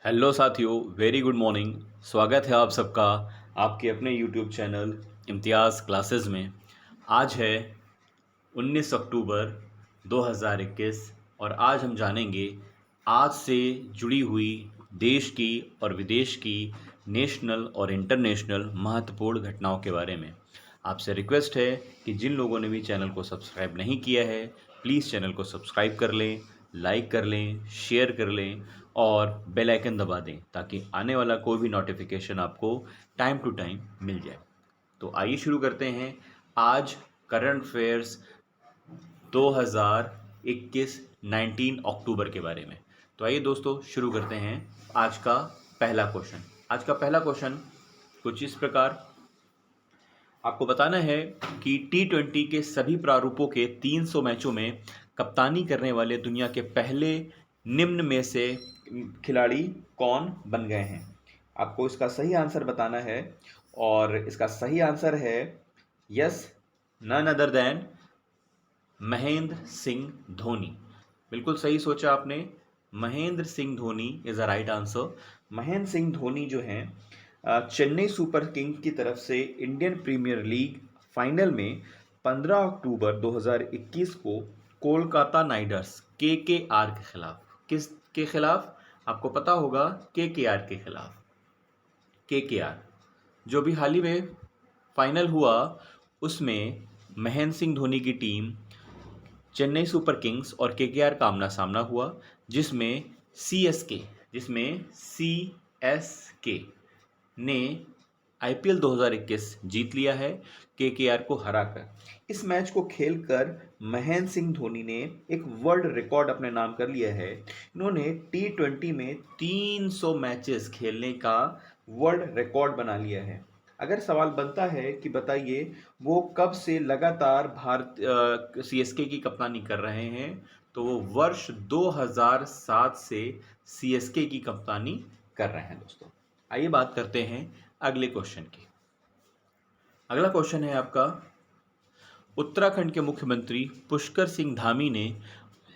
Hello साथियों, very good morning. स्वागत है आप सबका आपके अपने यूट्यूब चैनल इम्तियाज़ क्लासेस में। आज है 19 अक्टूबर 2021 और आज हम जानेंगे आज से जुड़ी हुई देश की और विदेश की नेशनल और इंटरनेशनल महत्वपूर्ण घटनाओं के बारे में। आपसे रिक्वेस्ट है कि जिन लोगों ने भी चैनल को सब्सक्राइब नहीं किया है, प्लीज़ चैनल को सब्सक्राइब कर लें, लाइक कर लें, शेयर कर लें और बेल आइकन दबा दें ताकि आने वाला कोई भी नोटिफिकेशन आपको टाइम टू टाइम मिल जाए। तो आइए शुरू करते हैं आज करंट अफेयर्स 2021 19 अक्टूबर के बारे में। तो आइए दोस्तों शुरू करते हैं आज का पहला क्वेश्चन। आज का पहला क्वेश्चन कुछ इस प्रकार आपको बताना है कि T20 के सभी प्रारूपों के 300 मैचों में कप्तानी करने वाले दुनिया के पहले निम्न में से खिलाड़ी कौन बन गए हैं। आपको इसका सही आंसर बताना है और इसका सही आंसर है yes, none other than Mahendra Singh Dhoni. बिल्कुल सही सोचा आपने, Mahendra Singh Dhoni is a right answer. Mahendra Singh Dhoni जो हैं चेन्नई सुपर किंग की तरफ से इंडियन प्रीमियर लीग फाइनल में 15 अक्टूबर 2021 को कोलकाता नाइट केकेआर के खिलाफ, किस के खिलाफ आपको पता होगा, केकेआर के खिलाफ। केकेआर जो भी हाल ही में फाइनल हुआ उसमें महेंद्र सिंह धोनी की टीम चेन्नई सुपर किंग्स और केकेआर का आमना सामना हुआ, जिसमें सीएसके ने आईपीएल 2021 जीत लिया है केकेआर को हराकर। इस मैच को खेलकर महेंद्र सिंह धोनी ने एक वर्ल्ड रिकॉर्ड अपने नाम कर लिया है। इन्होंने T20 में 300 मैचेस खेलने का वर्ल्ड रिकॉर्ड बना लिया है। अगर सवाल बनता है कि बताइए वो कब से लगातार भारत सीएसके की कप्तानी कर रहे हैं, तो वो वर्ष 2007 से सीएसके की कप्तानी कर रहे हैं दोस्तों। आइए बात करते हैं अगले क्वेश्चन की। अगला क्वेश्चन है आपका, उत्तराखंड के मुख्यमंत्री पुष्कर सिंह धामी ने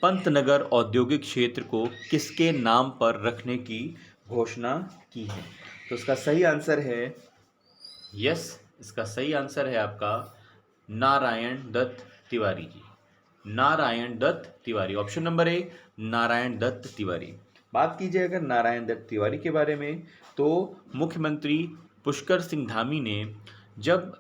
पंतनगर औद्योगिक क्षेत्र को किसके नाम पर रखने की घोषणा की है। तो इसका सही आंसर है यस, इसका सही आंसर है आपका Narayan Dutt Tiwari ji. Narayan Dutt Tiwari, option number A, Narayan Dutt Tiwari. बात कीजिए अगर नारायण दत्त तिवारी के बारे में, तो मुख्यमंत्री पुष्कर सिंह धामी ने जब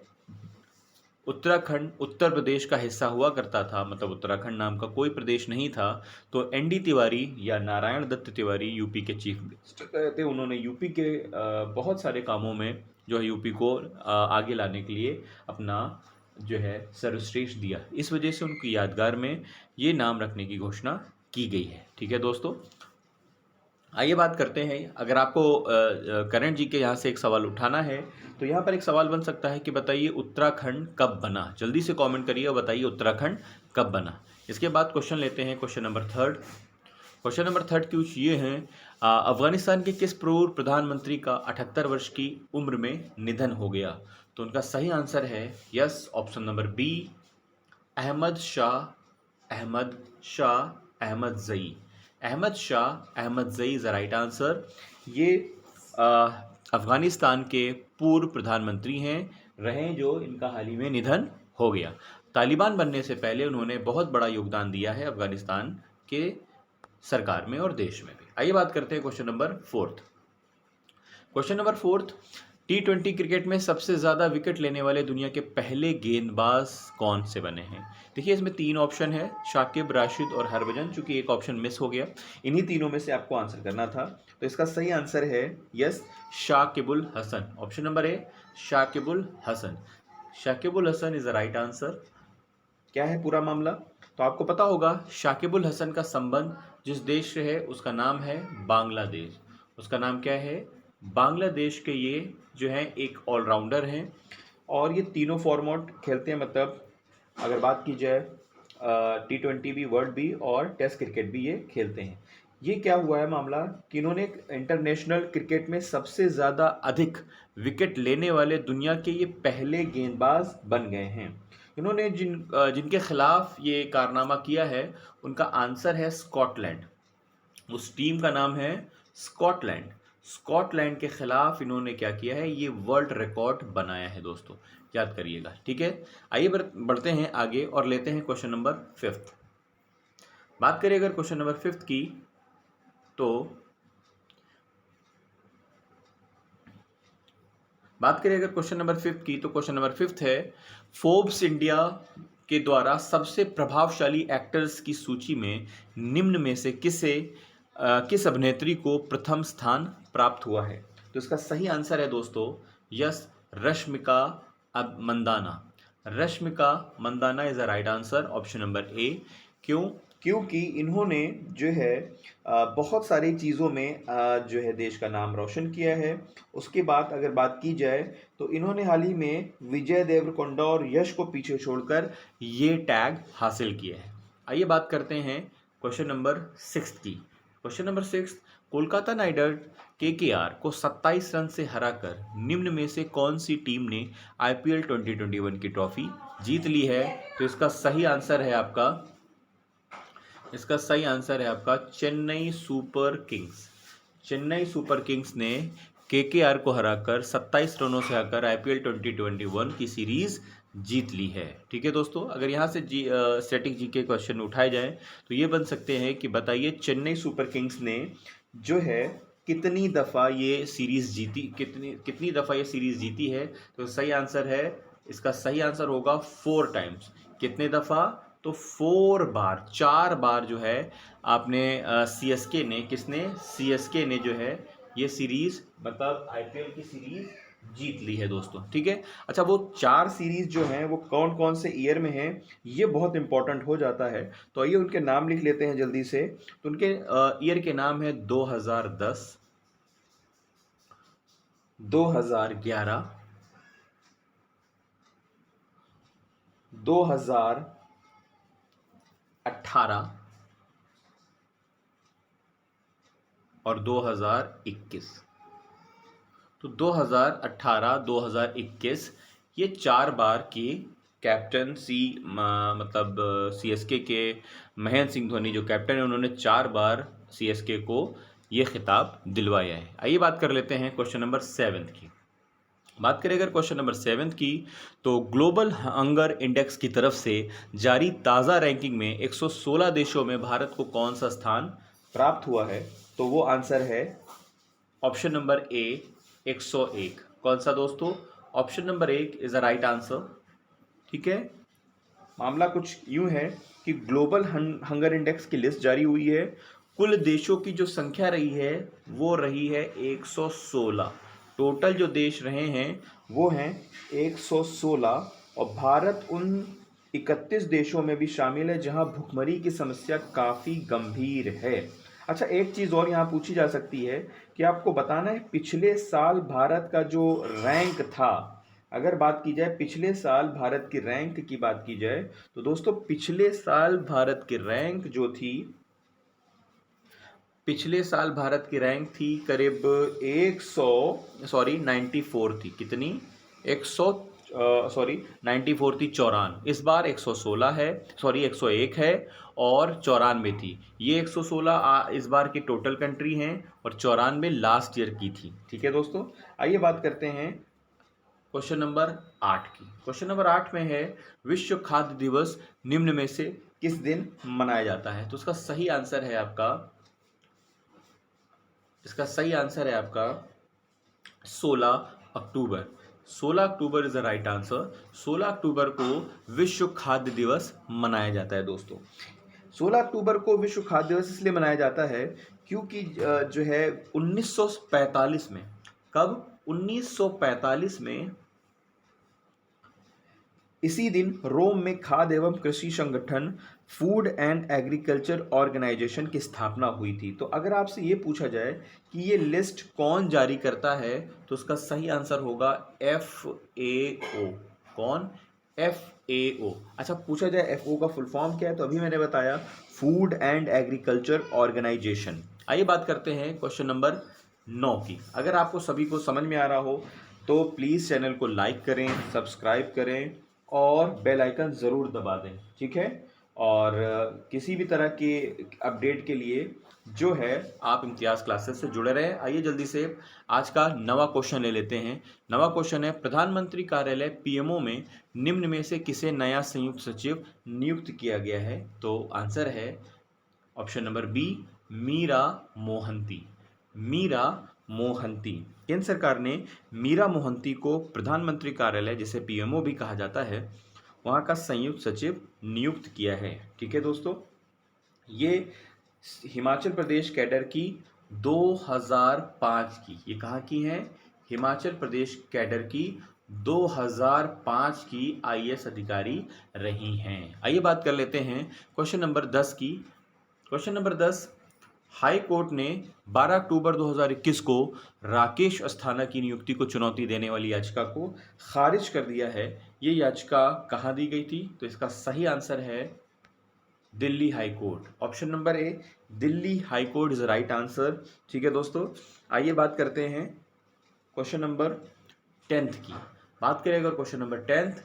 उत्तराखंड उत्तर प्रदेश का हिस्सा हुआ करता था, मतलब उत्तराखंड नाम का कोई प्रदेश नहीं था, तो एनडी तिवारी या नारायण दत्त तिवारी यूपी के चीफ मिनिस्टर थे। उन्होंने यूपी के बहुत सारे कामों में जो है यूपी को आगे लाने के लिए अपना जो है सर्वश्रेष्ठ दिया। इस वजह से उनकी यादगार में ये नाम रखने की घोषणा की गई है। ठीक है दोस्तों, आइए बात करते हैं। अगर आपको करंट जी के यहाँ से एक सवाल उठाना है तो यहाँ पर एक सवाल बन सकता है कि बताइए उत्तराखंड कब बना। जल्दी से कमेंट करिए और बताइए उत्तराखंड कब बना। इसके बाद क्वेश्चन लेते हैं, question number third. Question number third कुछ ये हैं, अफगानिस्तान के किस पूर्व प्रधानमंत्री का 78 वर्ष की उम्र में निधन हो गया। तो उनका सही आंसर है yes, option number B, Ahmad Shah Ahmadzai. Ahmad Shah Ahmad जई इज़ द राइट आंसर। ये अफ़गानिस्तान के पूर्व प्रधानमंत्री हैं, रहे जो इनका हाल ही में निधन हो गया। तालिबान बनने से पहले उन्होंने बहुत बड़ा योगदान दिया है अफ़गानिस्तान के सरकार में और देश में भी। आइए बात करते हैं question number fourth. Question number fourth, T20 cricket में सबसे ज़्यादा विकेट लेने वाले दुनिया के पहले गेंदबाज कौन से बने हैं। देखिए इसमें तीन ऑप्शन है, शाकिब, राशिद और हरभजन। चूंकि एक ऑप्शन मिस हो गया, इन्हीं तीनों में से आपको आंसर करना था। तो इसका सही आंसर है yes, Shakibul Hasan. Option number A, Shakibul Hasan. Shakibul Hasan is the right answer. क्या है पूरा मामला, तो आपको पता होगा शाकिबुल हसन का संबंध जिस देश से है उसका नाम है बांग्लादेश। उसका नाम क्या है, बांग्लादेश के ये जो हैं एक ऑलराउंडर हैं और ये तीनों फॉर्मेट खेलते हैं। मतलब अगर बात की जाए T20 भी, वर्ल्ड भी और टेस्ट क्रिकेट भी ये खेलते हैं। ये क्या हुआ है मामला कि इन्होंने इंटरनेशनल क्रिकेट में सबसे ज़्यादा अधिक विकेट लेने वाले दुनिया के ये पहले गेंदबाज बन गए हैं। इन्होंने जिनके खिलाफ ये कारनामा किया है उनका आंसर है स्कॉटलैंड। उस टीम का नाम है स्कॉटलैंड। स्कॉटलैंड के खिलाफ इन्होंने क्या किया है, ये वर्ल्ड रिकॉर्ड बनाया है दोस्तों, याद करिएगा। ठीक है, आइए बढ़ते हैं आगे और लेते हैं क्वेश्चन नंबर 5। बात करें अगर क्वेश्चन नंबर 5 की, तो बात करें अगर क्वेश्चन नंबर 5 की, तो क्वेश्चन नंबर 5 है, फोर्ब्स इंडिया के द्वारा सबसे प्रभावशाली एक्टर्स की सूची में निम्न में से किस अभिनेत्री को प्रथम स्थान प्राप्त हुआ है। तो इसका सही आंसर है दोस्तों yes, Rashmika Mandanna. Rashmika Mandanna is a right answer, option number A. क्यों? क्योंकि इन्होंने जो है बहुत सारी चीज़ों में जो है देश का नाम रोशन किया है। उसके बाद अगर बात की जाए तो इन्होंने हाल ही में विजय देवरकोंडा और यश को पीछे छोड़कर ये टैग हासिल किया है। आइए बात करते हैं क्वेश्चन नंबर 6 की। Question number 6, Kolkata night Riders KKR को 27 रन से हराकर निम्न में से कौन सी टीम ने आईपीएल 2021 की ट्रॉफी जीत ली है। तो इसका सही आंसर है आपका Chennai super Kings. Chennai super Kings ने केकेआर को हराकर 27 रनों से हराकर आईपीएल 2021 की सीरीज जीत ली है। ठीक है दोस्तों, अगर यहाँ से स्टैटिक जी के क्वेश्चन उठाए जाएं तो ये बन सकते हैं कि बताइए चेन्नई सुपर किंग्स ने जो है कितनी दफ़ा ये सीरीज जीती, कितनी दफ़ा ये सीरीज जीती है। तो सही आंसर है, इसका सही आंसर होगा 4 टाइम्स। कितने दफ़ा? तो 4 बार, 4 बार जो है आपने सीएसके ने जो है ये सीरीज, मतलब आईपीएल की सीरीज जीत ली है दोस्तों। ठीक है, अच्छा वो 4 सीरीज जो हैं वो कौन कौन से ईयर में हैं, ये बहुत इंपॉर्टेंट हो जाता है। तो आइए उनके नाम लिख लेते हैं जल्दी से। तो उनके ईयर के नाम है 2010, 2011, 2018 और 2021। तो 2018, 2021 ये 4 बार की कैप्टनसी, मतलब सीएसके के महेंद्र सिंह धोनी जो कैप्टन है, उन्होंने 4 बार सीएसके को ये खिताब दिलवाया है। आइए बात कर लेते हैं क्वेश्चन नंबर 7 की। बात करें अगर क्वेश्चन नंबर 7 की, तो ग्लोबल हंगर इंडेक्स की तरफ से जारी ताज़ा रैंकिंग में 116 देशों में भारत को कौन सा स्थान प्राप्त हुआ है। तो वो आंसर है ऑप्शन नंबर ए, 101। कौन सा दोस्तों? Option number 1 is a right answer. ठीक है, मामला कुछ यूं है कि ग्लोबल हंगर इंडेक्स की लिस्ट जारी हुई है। कुल देशों की जो संख्या रही है वो रही है 116। टोटल जो देश रहे हैं वो हैं 116, और भारत उन 31 देशों में भी शामिल है जहां भुखमरी की समस्या काफ़ी गंभीर है। अच्छा, एक चीज़ और यहाँ पूछी जा सकती है कि आपको बताना है पिछले साल भारत का जो रैंक था, अगर बात की जाए पिछले साल भारत की रैंक की बात की जाए, तो दोस्तों पिछले साल भारत की रैंक जो थी, पिछले साल भारत की रैंक थी करीब 94 थी। कितनी? 94 थी, 94। इस बार 116 है, 101 है और 94 थी। ये 116 इस बार की टोटल कंट्री हैं और 94 लास्ट ईयर की थी। ठीक है दोस्तों, आइए बात करते हैं क्वेश्चन नंबर 8 की। क्वेश्चन नंबर 8 में है, विश्व खाद्य दिवस निम्न में से किस दिन मनाया जाता है। तो इसका सही आंसर है आपका 16 अक्टूबर। 16 October is the right answer. 16 अक्टूबर को विश्व खाद्य दिवस मनाया जाता है दोस्तों। 16 अक्टूबर को विश्व खाद्य दिवस इसलिए मनाया जाता है क्योंकि जो है 1945 में, कब? 1945 में इसी दिन रोम में खाद्य एवं कृषि संगठन फूड एंड एग्रीकल्चर ऑर्गेनाइजेशन की स्थापना हुई थी। तो अगर आपसे ये पूछा जाए कि ये लिस्ट कौन जारी करता है, तो उसका सही आंसर होगा FAO। कौन? FAO। अच्छा, पूछा जाए FAO का फुल फॉर्म क्या है, तो अभी मैंने बताया फूड एंड एग्रीकल्चर ऑर्गेनाइजेशन। आइए बात करते हैं क्वेश्चन नंबर 9 की। अगर आपको सभी को समझ में आ रहा हो तो प्लीज़ चैनल को लाइक करें, सब्सक्राइब करें और बेल आइकन ज़रूर दबा दें। ठीक है, और किसी भी तरह के अपडेट के लिए जो है आप इम्तियाज क्लासेस से जुड़े रहे। आइए जल्दी से आज का नवा क्वेश्चन ले लेते हैं। नवा क्वेश्चन है, प्रधानमंत्री कार्यालय पीएमओ में निम्न में से किसे नया संयुक्त सचिव नियुक्त किया गया है? तो आंसर है option number B, Meera Mohanty. Meera Mohanty. केंद्र सरकार ने मीरा मोहंती को प्रधानमंत्री कार्यालय, जिसे पीएमओ भी कहा जाता है, वहां का संयुक्त सचिव नियुक्त किया है। ठीक है दोस्तों, ये हिमाचल प्रदेश कैडर की 2005 की, ये कहाँ की है? हिमाचल प्रदेश कैडर की 2005 की आईएएस अधिकारी रही हैं। आइए बात कर लेते हैं क्वेश्चन नंबर 10 की। क्वेश्चन नंबर 10, हाई कोर्ट ने 12 अक्टूबर 2021 को राकेश अस्थाना की नियुक्ति को चुनौती देने वाली याचिका को खारिज कर दिया है। ये याचिका कहाँ दी गई थी? तो इसका सही आंसर है Delhi high court. Option number A, Delhi high court is right answer. ठीक है दोस्तों, आइए बात करते हैं क्वेश्चन नंबर 10th की। बात करें अगर क्वेश्चन नंबर 10th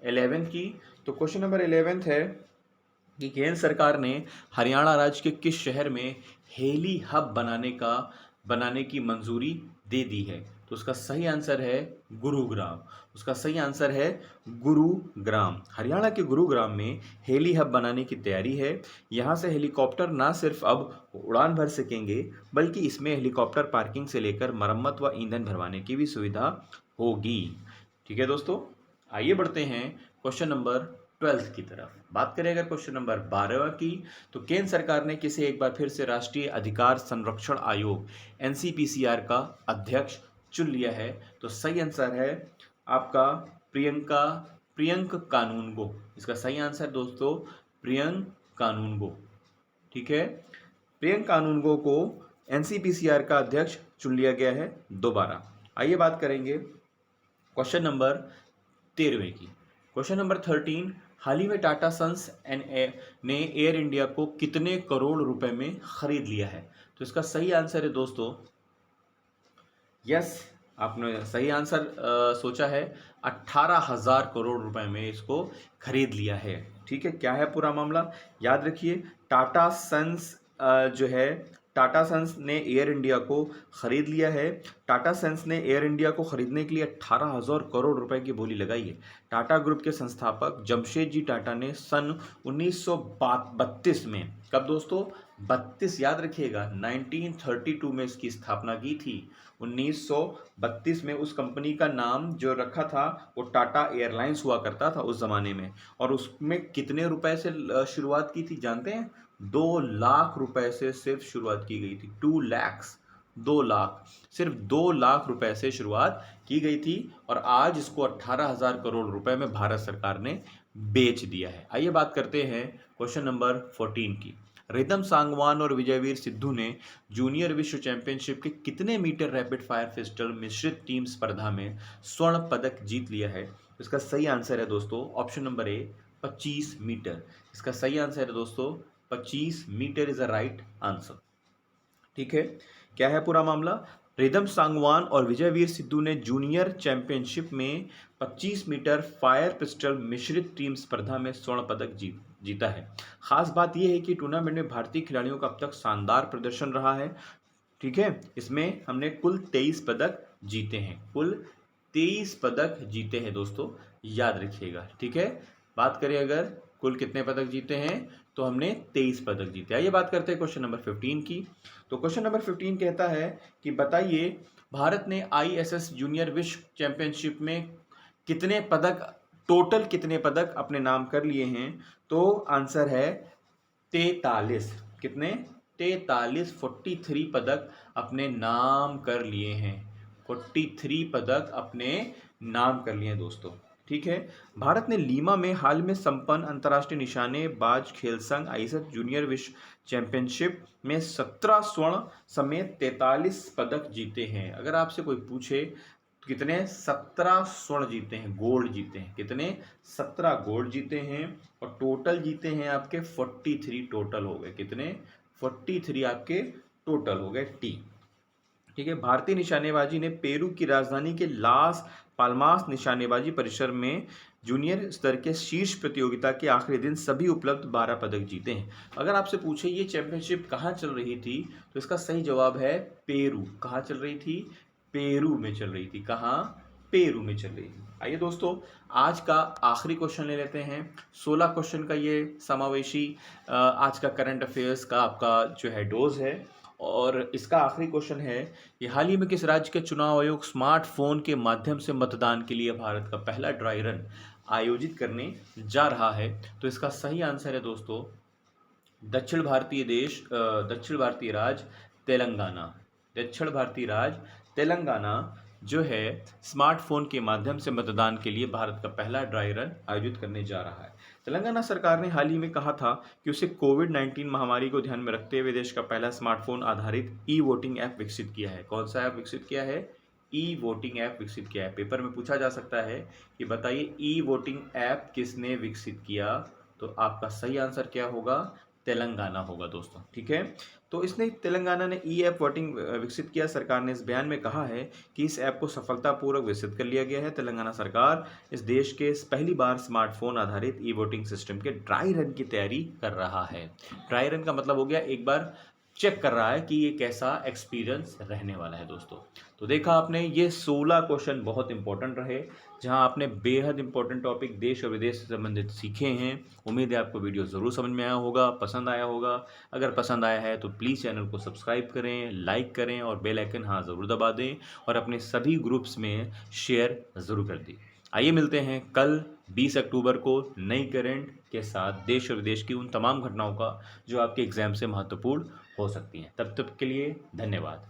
11th की, तो क्वेश्चन नंबर 11th है कि केंद्र सरकार ने हरियाणा राज्य के किस शहर में हेली हब बनाने की मंजूरी दे दी है? तो उसका सही आंसर है गुरुग्राम। उसका सही आंसर है गुरुग्राम। हरियाणा के गुरुग्राम में हेली हब बनाने की तैयारी है। यहाँ से हेलीकॉप्टर ना सिर्फ अब उड़ान भर सकेंगे, बल्कि इसमें हेलीकॉप्टर पार्किंग से लेकर मरम्मत व ईंधन भरवाने की भी सुविधा होगी। ठीक है दोस्तों, आइए बढ़ते हैं क्वेश्चन नंबर 12th की तरफ। बात करें अगर क्वेश्चन नंबर 12 की, तो केंद्र सरकार ने किसे एक बार फिर से राष्ट्रीय अधिकार संरक्षण आयोग एनसीपीसीआर का अध्यक्ष चुन लिया है? तो सही आंसर है आपका प्रियंक कानूनगो। इसका सही आंसर दोस्तों प्रियंक कानूनगो। ठीक है, प्रियंक कानूनगो को एनसीपीसीआर का अध्यक्ष चुन लिया गया है दोबारा। आइए बात करेंगे क्वेश्चन नंबर 13 की। क्वेश्चन नंबर 13, हाल ही में टाटा सन्स ने एयर इंडिया को कितने करोड़ रुपए में खरीद लिया है? तो इसका सही आंसर है दोस्तों, यस, आपने सही आंसर सोचा है, 18,000 करोड़ रुपए में इसको खरीद लिया है। ठीक है, क्या है पूरा मामला? याद रखिए, टाटा सन्स जो है, टाटा सन्स ने एयर इंडिया को खरीद लिया है। टाटा सन्स ने एयर इंडिया को खरीदने के लिए 18,000 करोड़ रुपए की बोली लगाई है। टाटा ग्रुप के संस्थापक जमशेदजी टाटा ने सन 1932 में, कब दोस्तों? 32, याद रखिएगा, 1932 में इसकी स्थापना की थी। 1932 में उस कंपनी का नाम जो रखा था वो टाटा एयरलाइंस हुआ करता था उस जमाने में। और उसमें कितने रुपए से शुरुआत की थी जानते हैं? 2 लाख रुपए से सिर्फ शुरुआत की गई थी। 2 lakhs, 2 लाख, सिर्फ 2 लाख रुपए से शुरुआत की गई थी और आज इसको 18,000 करोड़ रुपए में भारत सरकार ने बेच दिया है। आइए बात करते हैं क्वेश्चन नंबर 14 की। रिदम सांगवान और विजयवीर सिद्धू ने जूनियर विश्व चैंपियनशिप के कितने मीटर रैपिड फायर पिस्टल मिश्रित टीम स्पर्धा में स्वर्ण पदक जीत लिया है? इसका सही आंसर है दोस्तों ऑप्शन नंबर ए, 25 मीटर। इसका सही आंसर है दोस्तों 25 metre is a right answer. ठीक है, क्या है पूरा मामला? रिदम सांगवान और विजयवीर सिद्धू ने जूनियर चैंपियनशिप में 25 मीटर फायर पिस्टल मिश्रित टीम स्पर्धा में स्वर्ण पदक जीता है। खास बात यह है कि टूर्नामेंट में भारतीय खिलाड़ियों का अब तक शानदार प्रदर्शन रहा है। ठीक है, इसमें हमने कुल 23 पदक जीते हैं। कुल 23 पदक जीते हैं दोस्तों, याद रखिएगा। ठीक है, बात करें अगर कुल कितने पदक जीते हैं, तो हमने 23 पदक जीते। आइए बात करते हैं क्वेश्चन नंबर 15 की। तो क्वेश्चन नंबर 15 कहता है कि बताइए, भारत ने आईएसएस जूनियर विश्व चैंपियनशिप में कितने पदक, टोटल कितने पदक अपने नाम कर लिए हैं? तो आंसर है 43। कितने? 43, 43 पदक अपने नाम कर लिए हैं। 43 पदक अपने नाम कर लिए हैं दोस्तों। ठीक है, भारत ने लीमा में हाल में संपन्न अंतर्राष्ट्रीय निशानेबाज खेल संघ आईएसएफ जूनियर विश्व चैंपियनशिप में 17 स्वर्ण समेत 43 पदक जीते हैं। अगर आपसे कोई पूछे कितने, 17 स्वर्ण जीते हैं, गोल्ड जीते हैं। कितने? 17 गोल्ड जीते हैं और टोटल जीते हैं आपके 43 टोटल हो गए। कितने? 43 आपके टोटल हो गए टी। ठीक है, भारतीय निशानेबाजी ने पेरू की राजधानी के लास पाल्मास निशानेबाजी परिसर में जूनियर स्तर के शीर्ष प्रतियोगिता के आखिरी दिन सभी उपलब्ध 12 पदक जीते हैं। अगर आपसे पूछे ये चैंपियनशिप कहाँ चल रही थी, तो इसका सही जवाब है पेरू। कहाँ चल रही थी? पेरू में चल रही थी। कहाँ? पेरू में चल रही थी। आइए दोस्तों, आज का आखिरी क्वेश्चन ले लेते हैं। 16 क्वेश्चन का ये समावेशी आज का करंट अफेयर्स का आपका जो है डोज है, और इसका आखिरी क्वेश्चन है कि हाल ही में किस राज्य के चुनाव आयोग स्मार्टफोन के माध्यम से मतदान के लिए भारत का पहला ड्राई रन आयोजित करने जा रहा है? तो इसका सही आंसर है दोस्तों दक्षिण भारतीय राज्य तेलंगाना। दक्षिण भारतीय राज्य तेलंगाना जो है स्मार्टफोन के माध्यम से मतदान के लिए भारत का पहला ड्राई रन आयोजित करने जा रहा है। तेलंगाना सरकार ने हाल ही में कहा था कि उसे कोविड-19 महामारी को ध्यान में रखते हुए देश का पहला स्मार्टफोन आधारित ई वोटिंग ऐप विकसित किया है। कौन सा ऐप विकसित किया है? ई वोटिंग ऐप विकसित किया है। पेपर में पूछा जा सकता है कि बताइए ई वोटिंग ऐप किसने विकसित किया? तो आपका सही आंसर क्या होगा? तेलंगाना होगा दोस्तों। ठीक है, तो इसने तेलंगाना ने ई ऐप वोटिंग विकसित किया। सरकार ने इस बयान में कहा है कि इस ऐप को सफलतापूर्वक विकसित कर लिया गया है। तेलंगाना सरकार इस देश के पहली बार स्मार्टफोन आधारित ई वोटिंग सिस्टम के ड्राई रन की तैयारी कर रहा है। ड्राई रन का मतलब हो गया एक बार चेक कर रहा है कि ये कैसा एक्सपीरियंस रहने वाला है दोस्तों। तो देखा आपने, ये 16 क्वेश्चन बहुत इंपॉर्टेंट रहे, जहां आपने बेहद इंपॉर्टेंट टॉपिक देश और विदेश से संबंधित सीखे हैं। उम्मीद है आपको वीडियो ज़रूर समझ में आया होगा, पसंद आया होगा। अगर पसंद आया है तो प्लीज़ चैनल को सब्सक्राइब करें, लाइक करें और बेल आइकन हाँ ज़रूर दबा दें, और अपने सभी ग्रुप्स में शेयर ज़रूर कर दें। आइए मिलते हैं कल 20 अक्टूबर को नई करंट के साथ, देश और विदेश की उन तमाम घटनाओं का जो आपके एग्जाम से महत्वपूर्ण हो सकती हैं। तब तक के लिए धन्यवाद।